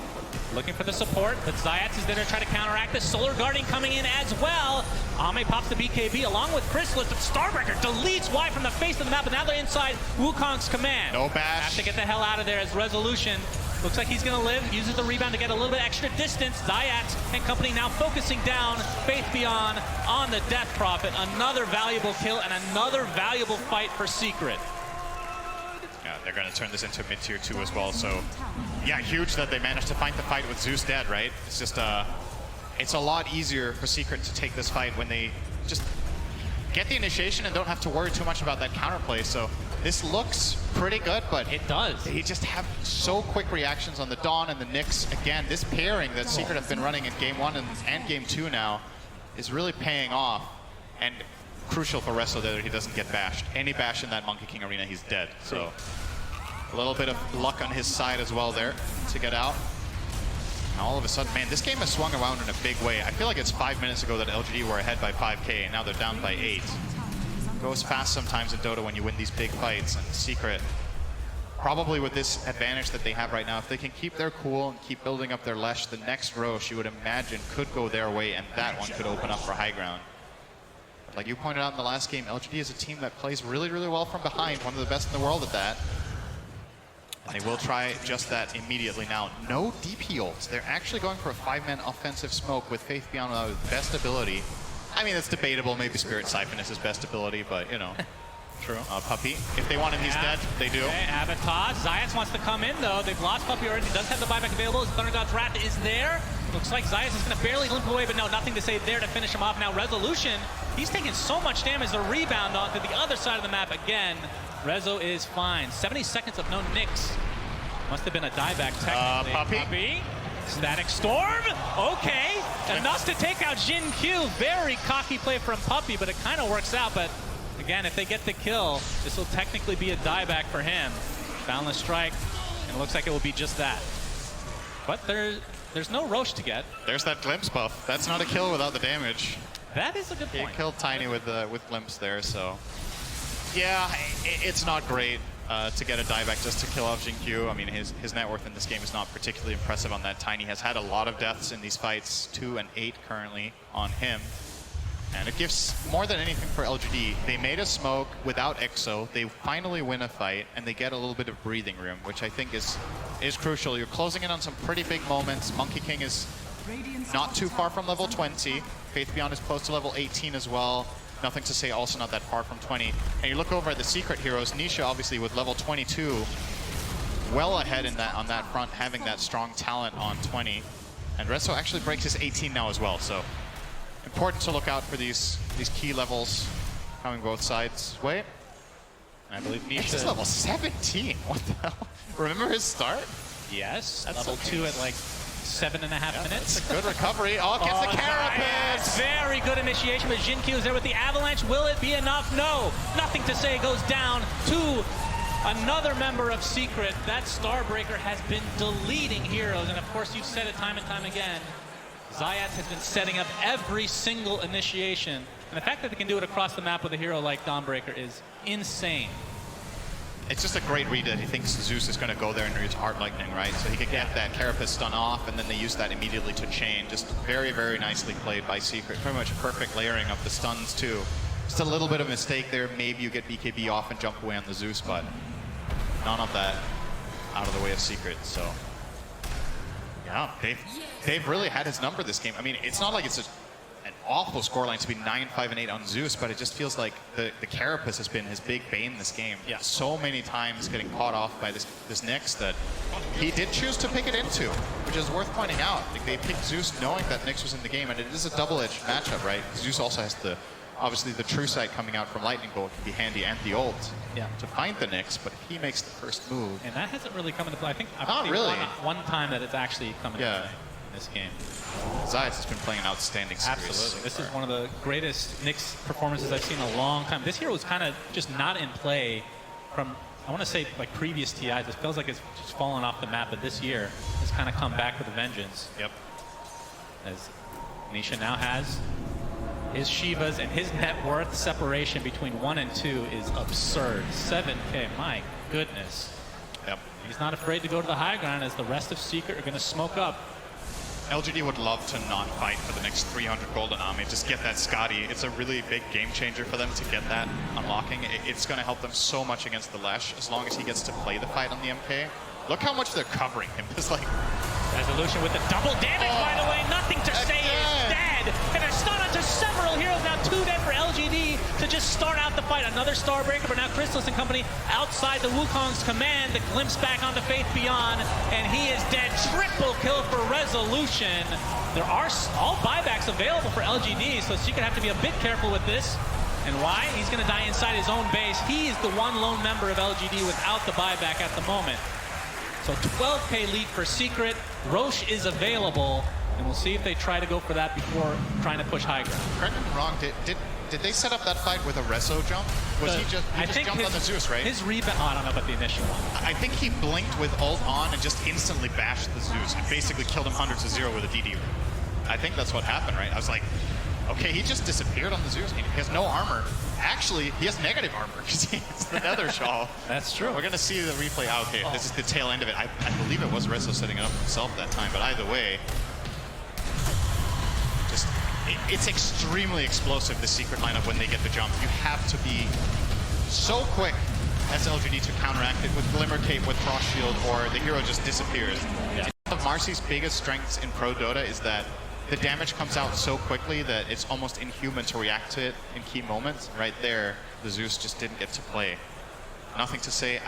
looking for the support, but Zayats is there to try to counteract this. Solar Guardian coming in as well. Ame pops the BKB along with Chrysalis, but Starbreaker deletes Y from the face of the map, and now they're inside Wukong's command.
No bash.
Have to get the hell out of there as Resolution looks like he's gonna live, uses the rebound to get a little bit extra distance. Zayats and company now focusing down Faith Beyond on the Death Prophet. Another valuable kill and another valuable fight for Secret.
Yeah, they're gonna turn this into mid-tier 2 as well, so yeah, huge that they managed to fight the fight with Zeus dead, right? It's just, it's a lot easier for Secret to take this fight when they just get the initiation and don't have to worry too much about that counterplay, so this looks pretty good, but
it does.
They just have so quick reactions on the Dawn and the Nyx. Again, this pairing that Secret have been running in Game 1 and Game 2 now is really paying off, and crucial for Resto that he doesn't get bashed. Any bash in that Monkey King arena, he's dead. So a little bit of luck on his side as well there to get out. And all of a sudden, man, this game has swung around in a big way. I feel like it's 5 minutes ago that LGD were ahead by 5K, and now they're down by 8. Goes fast sometimes in Dota when you win these big fights, and Secret, probably with this advantage that they have right now, if they can keep their cool and keep building up their Lesh, the next Roche you would imagine could go their way, and that one could open up for high ground. But like you pointed out in the last game, LGD is a team that plays really, really well from behind, one of the best in the world at that. And they will try just that immediately now. No DP ults. They're actually going for a 5-man offensive smoke with Faith Beyond with best ability. I mean, it's debatable. Maybe Spirit Siphon is his best ability, but, you know. True. Puppy. If they want him, he's dead. They do.
Okay, Avatar. Zayats wants to come in, though. They've lost Puppy already. He does have the buyback available. His Thunder God's Wrath is there. Looks like Zayats is going to barely limp away, but no, Nothing to Say there to finish him off. Now, Resolution, he's taking so much damage. The rebound onto the other side of the map again. Rezo is fine. 70 seconds of no Nyx. Must have been a dieback technically.
Puppy.
Static Storm, okay. Enough to take out Jin Q. Very cocky play from Puppy, but it kind of works out. But again, if they get the kill, this will technically be a dieback for him. Boundless Strike, and it looks like it will be just that. But there's no Roche to get.
There's that Glimpse buff. That's not a kill without the damage.
That is a good point.
He killed Tiny with Glimpse there, so yeah, it's not great. To get a dieback just to kill off Jin Q. I mean, his net worth in this game is not particularly impressive on that. Tiny has had a lot of deaths in these fights, 2 and 8 currently on him. And it gives more than anything for LGD. They made a smoke without EXO. They finally win a fight, and they get a little bit of breathing room, which I think is crucial. You're closing in on some pretty big moments. Monkey King is not too far from level 20. Faith Beyond is close to level 18 as well. Nothing to Say also not that far from 20. And you look over at the Secret heroes, Nisha obviously with level 22, well ahead in that on that front, having that strong talent on 20. And Rezo actually breaks his 18 now as well, so important to look out for these key levels coming both sides. Wait, I believe Nisha is level 17. What the hell? Remember his start?
Yes, that's level 2 at like 7.5 minutes.
That's a good recovery. Oh, gets the Carapace!
Very good initiation, but Jin Q is there with the Avalanche. Will it be enough? No. Nothing to Say goes down to another member of Secret. That Starbreaker has been deleting heroes, and of course you've said it time and time again. Zayats has been setting up every single initiation, and the fact that they can do it across the map with a hero like Dawnbreaker is insane.
It's just a great read that he thinks Zeus is going to go there and use Heart Lightning, right? So he could get that Carapace stun off, and then they use that immediately to chain. Just very, very nicely played by Secret. Pretty much perfect layering of the stuns, too. Just a little bit of mistake there. Maybe you get BKB off and jump away on the Zeus, but none of that out of the way of Secret. So Yeah, they've really had his number this game. I mean, it's not like it's an awful scoreline to be 9-5-8 on Zeus, but it just feels like the Carapace has been his big bane this game.
Yeah.
So many times getting caught off by this Nyx that he did choose to pick it into, which is worth pointing out. Like, they picked Zeus knowing that Nyx was in the game, and it is a double-edged matchup, right? Zeus also has obviously the true sight coming out from Lightning Bolt can be handy, and the ult to find the Nyx, but if he makes the first move.
And that hasn't really come into play. I think I've
Not
seen
really.
one time that it's actually come into play in this game.
Zayas has been playing an outstanding series.
Absolutely. This is one of the greatest Nyx performances I've seen in a long time. This hero was kind of just not in play from, I want to say, like previous TIs. It feels like it's just fallen off the map, but this year has kind of come back with a vengeance.
Yep.
As Nisha now has his Shivas, and his net worth separation between 1 and 2 is absurd. 7K, my goodness.
Yep.
He's not afraid to go to the high ground as the rest of Secret are going to smoke up.
LGD would love to not fight for the next 300 golden army. Just get that Scotty. It's a really big game changer for them to get that unlocking. It's going to help them so much against the Lesh as long as he gets to play the fight on the MK. Look how much they're covering him. It's like
Resolution with the double damage, by the way. Nothing to say is dead. And they're stun onto several heroes. Now 2 dead for LGD to just start out the fight. Another Starbreaker, but now Crystallis and company outside the Wukong's command. The glimpse back onto Faith Beyond, and he is dead. Triple kill for Resolution. There are all buybacks available for LGD, so Secret have to be a bit careful with this. And why? He's going to die inside his own base. He is the one lone member of LGD without the buyback at the moment. So 12K lead for Secret. Roche is available, and we'll see if they try to go for that before trying to push high ground.
Correct me if I'm wrong, did they set up that fight with a Rezo jump? Was he just jumped on the Zeus, right?
His rebound, I don't know about the initial one.
I think he blinked with ult on and just instantly bashed the Zeus and basically killed him 100-0 with a DD. I think that's what happened, right? I was like, okay, he just disappeared on the Zeus. He has no armor. Actually, he has negative armor because he has the Nether Shawl.
That's true.
We're going to see the replay out. Okay, this is the tail end of it. I believe it was Rezo setting it up himself that time, but either way, just it's extremely explosive, the Secret lineup, when they get the jump. You have to be so quick as LGD to counteract it with Glimmer Cape, with Frost Shield, or the hero just disappears.
Yeah.
One of Marcy's biggest strengths in Pro Dota is that the damage comes out so quickly that it's almost inhuman to react to it in key moments. Right there, the Zeus just didn't get to play. Nothing to say.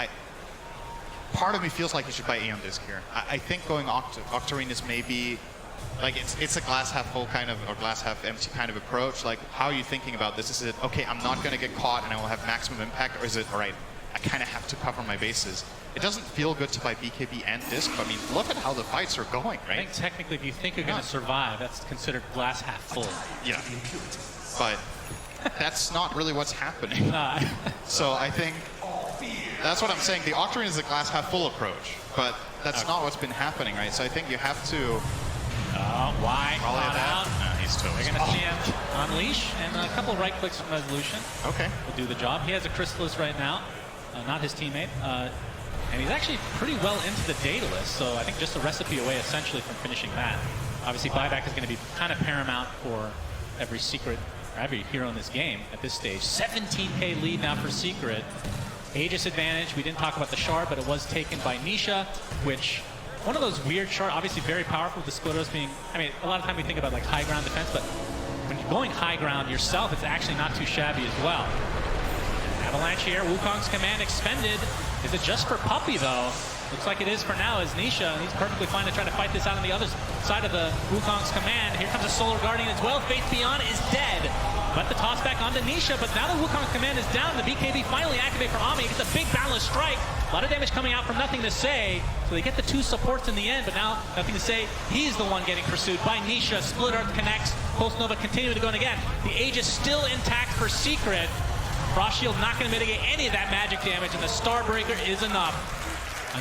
Part of me feels like you should buy Aeon Disc here. I think going Octarine is maybe, like, it's a glass half full kind of, or glass half empty kind of approach. Like, how are you thinking about this? Is it, okay, I'm not going to get caught and I will have maximum impact, or is it, all right, I kind of have to cover my bases? It doesn't feel good to buy BKB and Disc, but I mean, look at how the fights are going, right?
I think technically, if you think you're going to survive, that's considered glass half full.
Yeah, but that's not really what's happening. So I think that's what I'm saying. The Octarine is a glass half full approach, but that's not what's been happening, right? So I think you have to.
Why?
Caught out. No, he's toast.
We're going to see him unleash, and a couple right clicks from Resolution.
Okay.
Will do the job. He has a Crystallis right now, not his teammate. And he's actually pretty well into the data list, so I think just a recipe away essentially from finishing that. Obviously, buyback is going to be kind of paramount for every Secret, or every hero in this game at this stage. 17K lead now for Secret. Aegis advantage. We didn't talk about the shard, but it was taken by Nisha, which one of those weird shards, obviously very powerful, the Splitters being, I mean, a lot of time we think about like high ground defense, but when you're going high ground yourself, it's actually not too shabby as well. Avalanche here, Wukong's command expended. Is it just for Puppey, though? Looks like it is for now, as Nisha, and he's perfectly fine to try to fight this out on the other side of the Wukong's command. Here comes a Solar Guardian as well. Faith Beyond is dead. But the toss back onto Nisha, but now the Wukong's command is down. The BKB finally activate for Ami. He gets a big boundless strike. A lot of damage coming out from Nothing to Say. So they get the 2 supports in the end, but now Nothing to Say, he's the one getting pursued by Nisha. Split Earth connects. Pulse Nova continuing to go in again. The Aegis still intact for Secret. Frost Shield not going to mitigate any of that magic damage, and the Starbreaker is enough.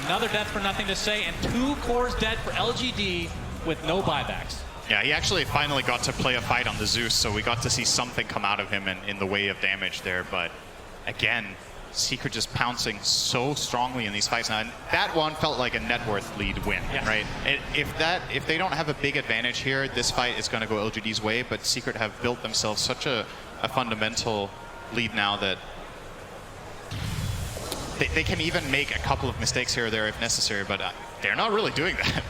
Another death for Nothing to Say, and 2 cores dead for LGD with no buybacks.
Yeah, he actually finally got to play a fight on the Zeus, so we got to see something come out of him in the way of damage there. But again, Secret just pouncing so strongly in these fights now. And that one felt like a net worth lead win, right? If they don't have a big advantage here, this fight is going to go LGD's way. But Secret have built themselves such a fundamental lead now that they can even make a couple of mistakes here or there if necessary, but they're not really doing that.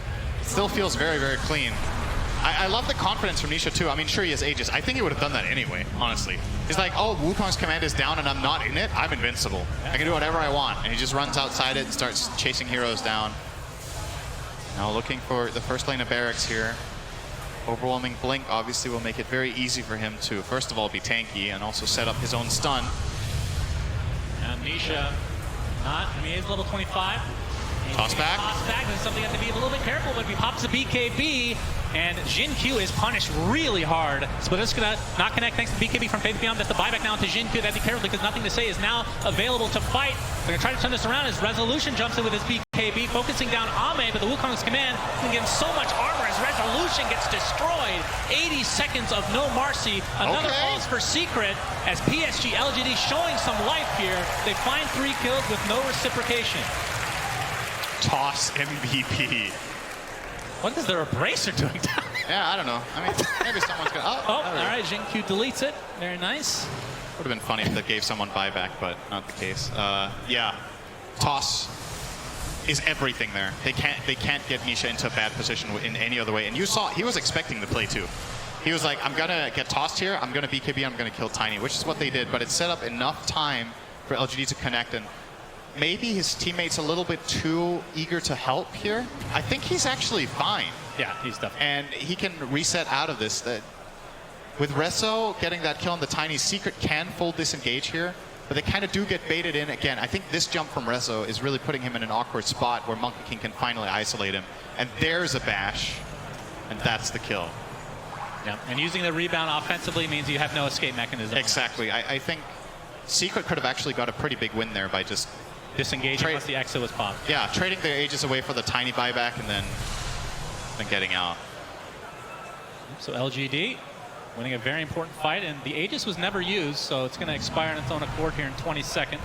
still feels very, very clean. I love the confidence from Nisha too. I mean, sure he has Aegis. I think he would have done that anyway, honestly. He's like, oh, Wukong's command is down and I'm not in it. I'm invincible. I can do whatever I want. And he just runs outside it and starts chasing heroes down. Now looking for the first lane of barracks here. Overwhelming Blink obviously will make it very easy for him to, first of all, be tanky and also set up his own stun.
And Nisha, he is level 25.
Toss back.
Toss back. This is something you have to be a little bit careful with. He pops a BKB, and Jin Q is punished really hard. Split is going to not connect thanks to BKB from Faith Beyond. That's the buyback now into Jin Q. That be careful because Nothing to Say is now available to fight. They're going to try to turn this around as Resolution jumps in with his BKB, focusing down Ame, but the Wukong's command can give him so much armor as Resolution gets destroyed. 80 seconds of no mercy. Another falls for Secret as PSG.LGD showing some life here. They find 3 kills with no reciprocation.
Toss MVP.
What is their Abrasive doing down there?
Yeah, I don't know. I mean, maybe someone's gonna... Oh,
all right, Jin Q deletes it. Very nice.
Would have been funny if that gave someone buyback, but not the case. Yeah, Toss is everything there. They can't get Nisha into a bad position in any other way. And you saw, he was expecting the play too. He was like, I'm gonna get tossed here, I'm gonna BKB, I'm gonna kill Tiny, which is what they did, but it set up enough time for LGD to connect, and maybe his teammates a little bit too eager to help here. I think he's actually fine.
Yeah, he's definitely.
And he can reset out of this. With Rezo getting that kill on the Tiny, Secret can full disengage here, but they kind of do get baited in again. I think this jump from Rezo is really putting him in an awkward spot where Monkey King can finally isolate him. And there's a bash, and that's the kill.
Yeah, and using the rebound offensively means you have no escape mechanism.
Exactly. I think Secret could have actually got a pretty big win there by just
disengaging once the exit was popped.
Yeah, trading their Aegis away for the Tiny buyback and then getting out.
So LGD winning a very important fight, and the Aegis was never used, so it's going to expire on its own accord here in 20 seconds.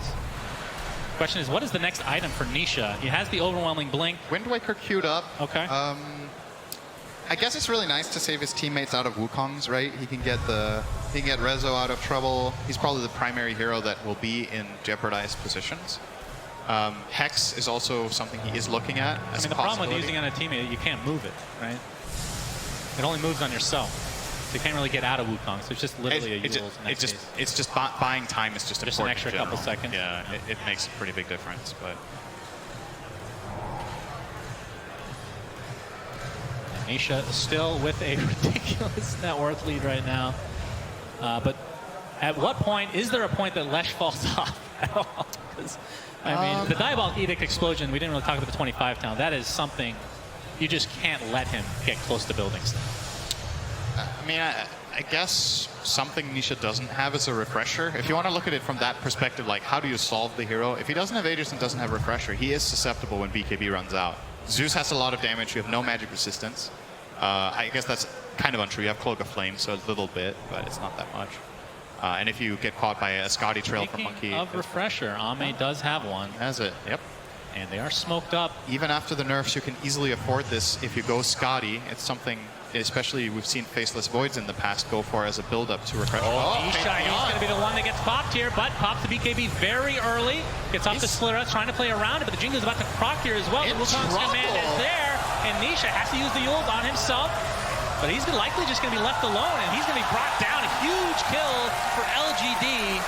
Question is, what is the next item for Nisha? He has the Overwhelming Blink.
Wind Waker queued up.
Okay.
I guess it's really nice to save his teammates out of Wukong's, right? He can get Rezo out of trouble.
He's probably the primary hero that will be in jeopardized positions. Hex is also something he is looking at.
I mean, the problem with using on a teammate, you can't move it, right? It only moves on yourself. So you can't really get out of Wukong. So it's just literally
it's just buying time is just important.
Just an extra couple seconds.
Yeah, it makes a pretty big difference. But
Nisha still with a ridiculous net worth lead right now. But at what point, is there a point that Lesh falls off at all? I mean, the Diabolic Edict explosion, we didn't really talk about the 25 town. That is something you just can't let him get close to buildings.
I mean, I guess something Nisha doesn't have is a refresher. If you want to look at it from that perspective, like how do you solve the hero? If he doesn't have Aegis and doesn't have refresher, he is susceptible when BKB runs out. Zeus has a lot of damage. You have no magic resistance. I guess that's kind of untrue. You have Cloak of Flame, so a little bit, but it's not that much. And if you get caught by a Scotty trail from Monkey...
of refresher, Ame does have one.
Has it? Yep.
And they are smoked up.
Even after the nerfs, you can easily afford this. If you go Scotty, it's something, especially we've seen Faceless Voids in the past, go for as a build-up to refresh.
Nisha, he's going to be the one that gets popped here, but pops the BKB very early. Gets off the Slitter, trying to play around it, but the Jingle's about to proc here as well. The Wukong's command is there, and Nisha has to use the ult on himself. But he's likely just going to be left alone, and he's going to be brought down. A huge kill for LGD.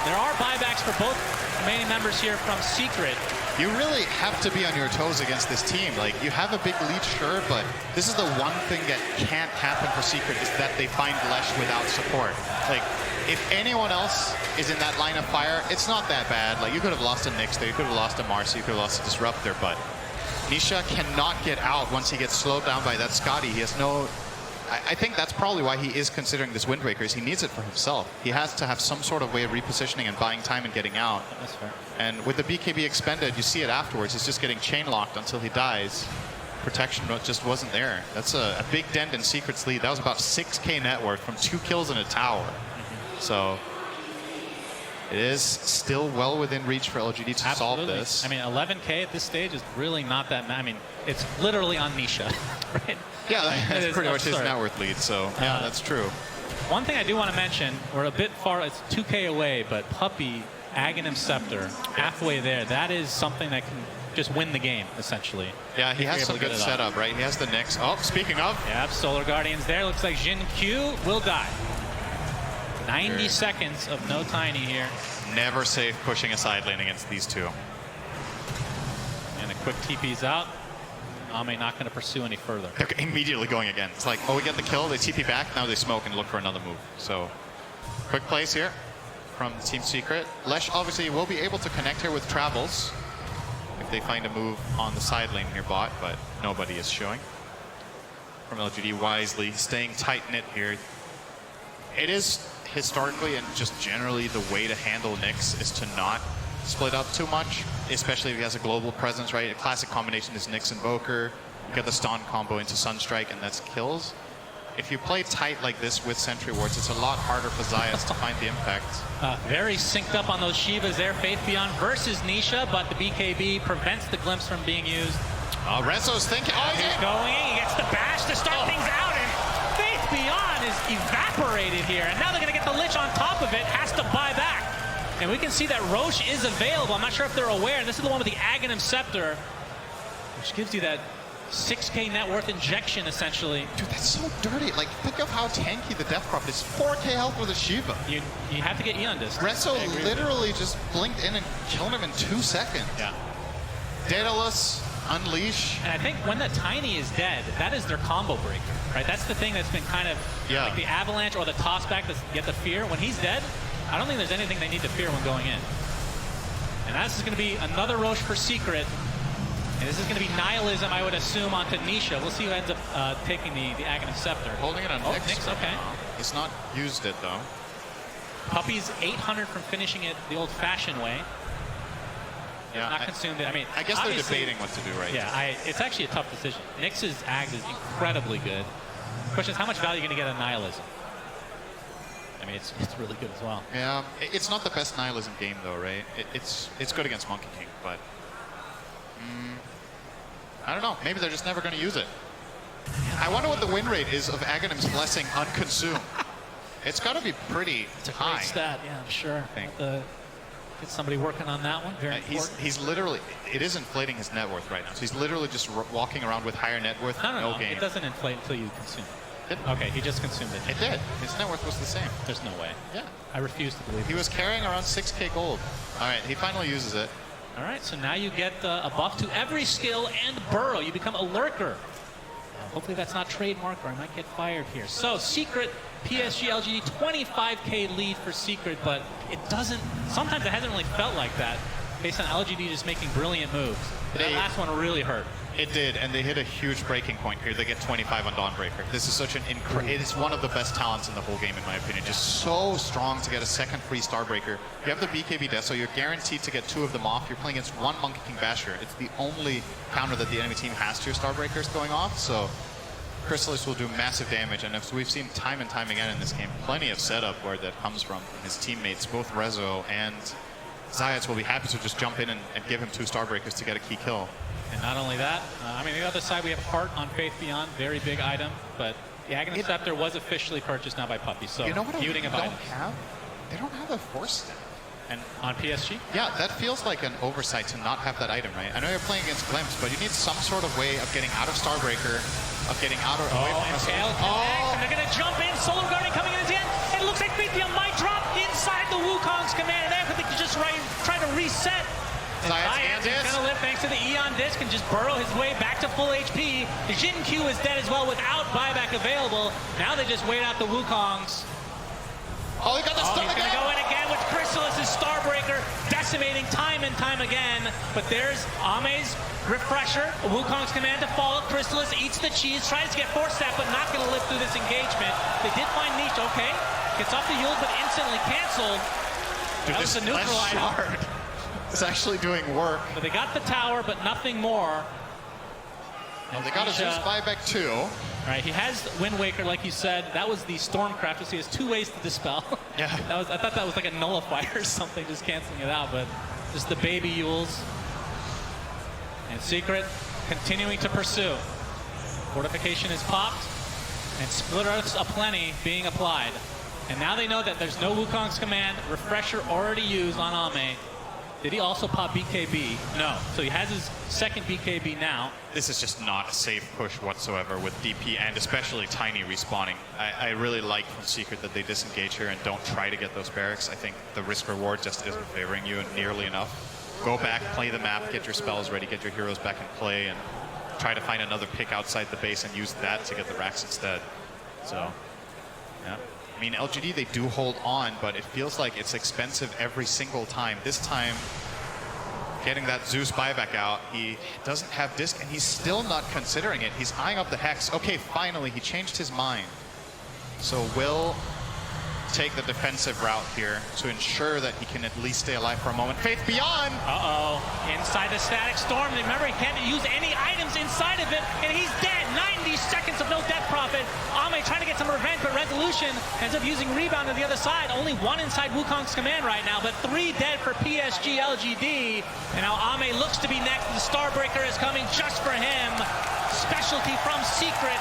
There are buybacks for both remaining members here from Secret.
You really have to be on your toes against this team. Like, you have a big lead, sure, but this is the one thing that can't happen for Secret is that they find Lesh without support. Like, if anyone else is in that line of fire, it's not that bad. Like, you could have lost a Nyx there, you could have lost a Marcy, you could have lost a Disruptor, but Nisha cannot get out once he gets slowed down by that Scotty. He has no... I think that's probably why he is considering this Wind Waker, is he needs it for himself. He has to have some sort of way of repositioning and buying time and getting out.
That's fair.
And with the BKB expended, you see it afterwards. He's just getting chain locked until he dies. Protection just wasn't there. That's a big dent in Secret's lead. That was about 6K net worth from 2 kills in a tower. So it is still well within reach for LGD to solve this.
I mean, 11K at this stage is really not that I mean, it's literally on Nisha, right?
Yeah, that's pretty much his net worth lead, so yeah, that's true.
One thing I do want to mention, we're a bit far, it's 2K away, but Puppey Aghanim Scepter, halfway there, that is something that can just win the game, essentially.
Yeah, he
if
has
you're
some
able to
good
get it up.
setup, right? He has the Nyx. Oh, speaking of.
Yep, Solar Guardians there. Looks like Jin Q will die. 90 seconds of no Tiny here.
Never safe pushing a side lane against these two.
And a quick TP's out. Ame not going to pursue any further.
They're immediately going again. It's like, oh, we get the kill, they TP back, now they smoke and look for another move. So, quick plays here from Team Secret. Lesh obviously will be able to connect here with Travels if they find a move on the side lane near bot, but nobody is showing. From LGD wisely, staying tight-knit here. It is historically and just generally the way to handle Nyx is to not split up too much, especially if he has a global presence, right? A classic combination is Nyx Invoker, you get the stun combo into Sunstrike, and that's kills. If you play tight like this with Sentry Wards, it's a lot harder for Zayas to find the impact.
Very synced up on those Shivas there. Faith Beyond versus Nisha, but the BKB prevents the glimpse from being used.
Rezo's thinking, oh,
He's going, he gets the bash to start things out, and Faith Beyond is evaporated here. And now they're going to get the Lich on top of it, has to buy back. And we can see that Roche is available. I'm not sure if they're aware. This is the one with the Aghanim Scepter, which gives you that 6k net worth injection, essentially.
Dude, that's so dirty. Like, think of how tanky the Death Prop is. 4k health with a Shiva.
You have to get Eon Disc.
Rezo literally just blinked in and killed him in 2 seconds.
Yeah.
Daedalus, Unleash.
And I think when the Tiny is dead, that is their combo breaker, right? That's the thing that's been kind of like the Avalanche or the tossback that's get the fear. When he's dead, I don't think there's anything they need to fear when going in. And this is going to be another Roche for Secret. And this is going to be Nihilism, I would assume, onto Nisha. We'll see who ends up taking the Aghanim Scepter.
Holding it on
Nyx.
Nyx,
Okay.
He's not used it, though.
Puppy's 800 from finishing it the old-fashioned way.
Yeah,
Not consumed it. I mean,
I guess they're
obviously,
debating what to do, right?
Yeah, it's actually a tough decision. Nyx's Ags is incredibly good. The question is, how much value are you going to get on Nihilism? I mean, it's really good as well.
Yeah, it's not the best Nihilism game, though, right? It's good against Monkey King, but... I don't know. Maybe they're just never going to use it. I wonder what the win rate is of Aghanim's Blessing unconsumed. It's got to be pretty high.
Great stat, yeah, I'm sure.
I think.
Get somebody working on that one. Very important.
He's literally, it is inflating his net worth right now. So he's literally just walking around with higher net worth,
No,
game.
it doesn't inflate until you consume it.
It-
Okay, he just consumed it.
It did. His net worth was the same.
There's no way.
Yeah.
I refuse to believe
He was carrying around 6k gold. All right, he finally uses it.
All right, so now you get a buff to every skill and burrow. You become a lurker. Hopefully that's not trademarked or I might get fired here. So Secret, PSG.LGD, 25k lead for Secret, but it doesn't, sometimes it hasn't really felt like that based on LGD just making brilliant moves. But that last one really hurt.
It did, and they hit a huge breaking point here. They get 25 on Dawnbreaker. This is such an it is one of the best talents in the whole game, in my opinion. Just so strong to get a second free Starbreaker. You have the BKB death, so you're guaranteed to get 2 of them off. You're playing against 1 Monkey King Basher. It's the only counter that the enemy team has to your Starbreakers going off, so Chrysalis will do massive damage, and as we've seen time and time again in this game, plenty of setup where that comes from his teammates. Both Rezo and Zayas will be happy to just jump in and give him 2 Starbreakers to get a key kill.
And not only that, I mean, the other side, we have Heart on Faith Beyond, very big item, but the Aghanim Scepter was officially purchased now by Puppy, so
You know what
muting of items.
They don't have a Force Step.
And on PSG?
Yeah, that feels like an oversight to not have that item, right? I know you're playing against Glimpse, but you need some sort of way of getting out of Starbreaker, of getting out of away from us.
Tail connects, and they're going to jump in. Solar Guardian coming in at the end. It looks like Faith Beyond might drop inside the Wukong's command. And they have to just try to reset.
Zayas
is going to live thanks to the Eon Disc and just burrow his way back to full HP. The Jin Q is dead as well without buyback available. Now they just wait out the Wukongs.
Oh, he got the stun
He's going to go in again with Chrysalis' Starbreaker, decimating time and time again. But there's Ame's refresher, Wukong's command to fall. Chrysalis eats the cheese, tries to get force step, but not going to live through this engagement. They did find Nisha, okay. Gets off the Yule, but instantly canceled.
Dude,
that was the neutralizer.
It's actually doing work.
But they got the tower, but nothing more.
And they got a Zeus buyback too.
All right, he has Wind Waker, like you said. That was the Stormcraft, so he has 2 ways to dispel.
Yeah.
I thought that was like a nullifier or something, just canceling it out, but just the baby Yules. And Secret continuing to pursue. Fortification is popped, and Splitters aplenty being applied. And now they know that there's no Wukong's command. Refresher already used on Ame. Did he also pop BKB? No. So he has his second BKB now.
This is just not a safe push whatsoever with DP and especially Tiny respawning. I really like from Secret that they disengage here and don't try to get those barracks. I think the risk reward just isn't favoring you nearly enough. Go back, play the map, get your spells ready, get your heroes back in play, and try to find another pick outside the base and use that to get the racks instead. So, yeah. I mean, LGD, they do hold on, but it feels like it's expensive every single time. This time, getting that Zeus buyback out, he doesn't have disc, and he's still not considering it. He's eyeing up the Hex. Okay, finally, he changed his mind. So will take the defensive route here to ensure that he can at least stay alive for a moment. Faith Beyond!
Uh-oh. Inside the static storm. Remember, he can't use any items inside of it, and he's dead. 90 seconds of no death profit. Ame trying to get some revenge, but Resolution ends up using Rebound on the other side. Only one inside Wukong's command right now, but 3 dead for PSG.LGD. And now Ame looks to be next. The Starbreaker is coming just for him. Specialty from Secret.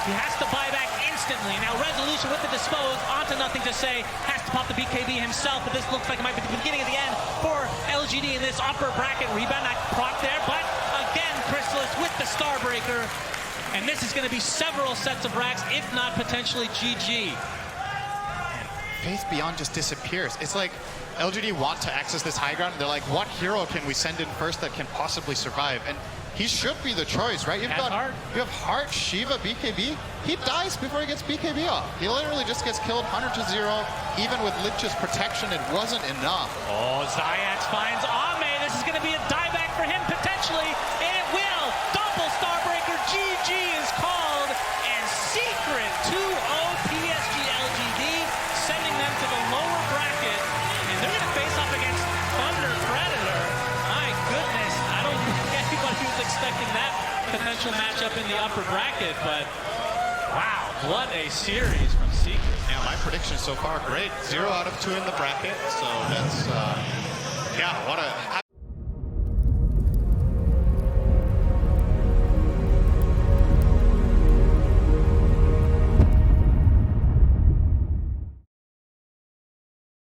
He has to buy back instantly. Now Resolution with the dispose, onto nothing to say, has to pop the BKB himself, but this looks like it might be the beginning of the end for LGD in this upper bracket. Rebound not proc there, but again, Chrysalis with the Starbreaker. And this is going to be several sets of racks, if not potentially GG.
Faith Beyond just disappears. It's like LGD want to access this high ground. They're like, what hero can we send in first that can possibly survive? And he should be the choice, right? You have Heart, Shiva, BKB. He dies before he gets BKB off. He literally just gets killed 100 to 0. Even with Lich's protection, it wasn't enough.
Oh, Zyax finds Ame. This is going to be a dieback for him potentially, and it will. Double Starbreaker. GG is called, and Secret 2-0 PSG.LGD, sending them to the lower bracket, and they're going to face off against Thunder Predator. My goodness, I don't think anybody was expecting that potential matchup in the upper bracket, but wow, what a series from Secret.
Yeah, my prediction so far, great. 0 out of 2 in the bracket, so that's, yeah, what a...